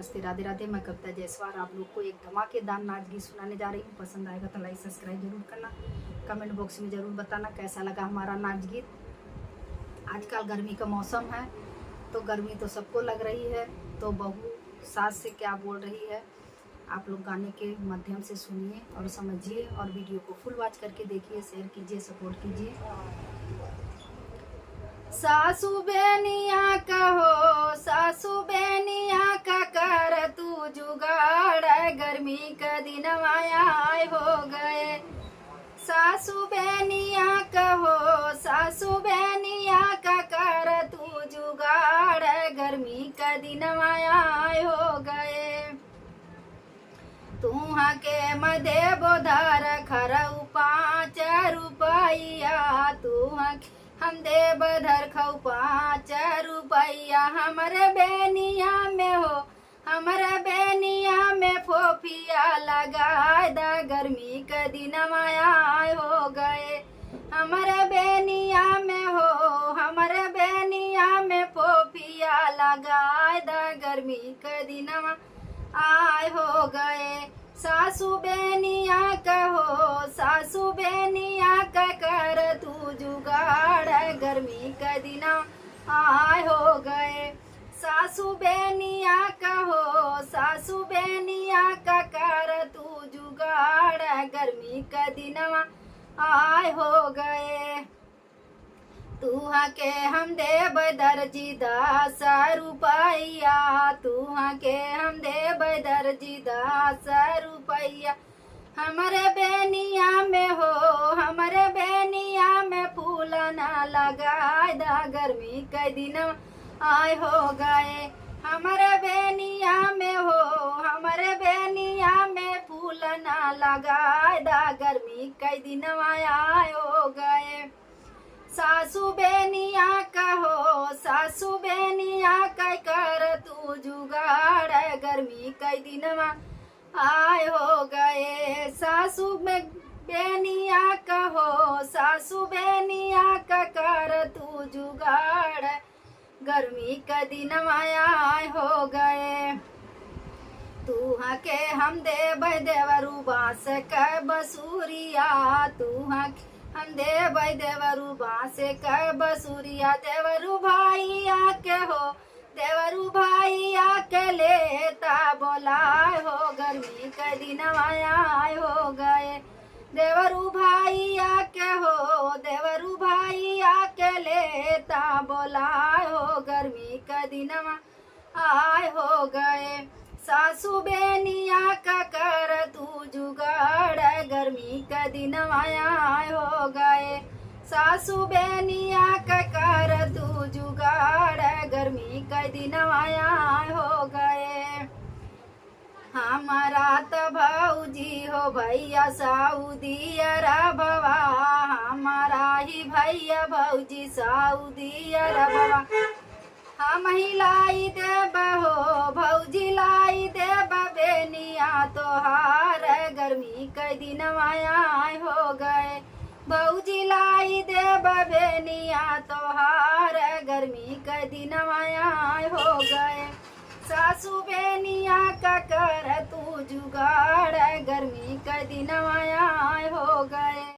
नमस्ते, राधे राधे। मैं कविता जायसवाल आप लोग को एक धमाकेदार नाच गीत सुनाने जा रही हूँ। पसंद आएगा तो लाइक सब्सक्राइब जरूर करना। कमेंट बॉक्स में ज़रूर बताना कैसा लगा हमारा नाच गीत। आजकल गर्मी का मौसम है तो गर्मी तो सबको लग रही है, तो बहू सास से क्या बोल रही है आप लोग गाने के माध्यम से सुनिए और समझिए, और वीडियो को फुल वॉच करके देखिए, शेयर कीजिए, सपोर्ट कीजिए। सासू बेनिया कहो, सासू बेनिया का कर तू जुगाड़, गर्मी का दिन आए हो गए। सासू बेनिया कहो, सासू बेनिया का कर तू जुगाड़, गर्मी का दिन आए हो गए। तुहा के मदे बोधार खरऊ 5 रुपया, तुहा हम दे बधर खऊ 5 रुपया। हमरे बेनिया में हो, हमरे बेनिया में फोफिया लगाए दा, गर्मी के दिन आए हो गए। हमरे बेनिया में हो, हमरे बेनिया में फोफिया लगाए दा, गर्मी के दिन आए हो गए। सासू बेनिया कहो, सासू बेनिया का कर तू जुगाड़, गर्मी का दिन आए हो गए। सासू बेनिया कहो, सासू बेनिया का कर तू जुगाड़, गर्मी का दिन आए हो गए। तुहा के हम देब दर्जी 10 रुपया, तुहा के हम देब दर्जी 10 रुपया। हमरे बेनिया में हो, हमरे बेनिया में फूल ना लगाए दा, गर्मी के दिन आए हो गए। हमरे बेनिया में हो, हमरे बेनिया में फूल ना लगाए दा, गर्मी के दिन आए हो गए। सासू बेनिया कहो, सासू बेनिया का कर तू जुगाड़, गर्मी के दिन आए हो गए। सासू बेनिया कहो, सासू बेनिया का कर तू जुगाड़, गर्मी के दिन आए हो गए। तुहा के हम देब देवरू बांस के बसूरिया, तुहा हम देव देवरू बांस के बसूरिया। देवरू भाई आके हो, देवरू भाई आके लेता बोलाए हो, गर्मी के दिन आए हो गए। देवरू भाई आके हो, देवरू भाई आके लेता बोलाए हो, गर्मी के दिन आए हो गए। सासू बेनिया का कर तू जुगाड़, गर्मी का दिन आए हो गए। सासू बेनिया का कर तू जुगाड़, गर्मी का दिन आए हो गए। हमारा तो भौजी हो भैया सऊदी अरबवा, हमारा ही भैया भौजी सऊदी अरबवा। हम ही लाई देब हो, भौजी लाई देब बेनिया तोहार, गर्मी के दिन आए हो गए। भौजी लाई देब बेनिया तोहार, गर्मी के दिन आए हो गए। सासू बेनिया का कर तू जुगाड़, गर्मी के दिन आए हो गए।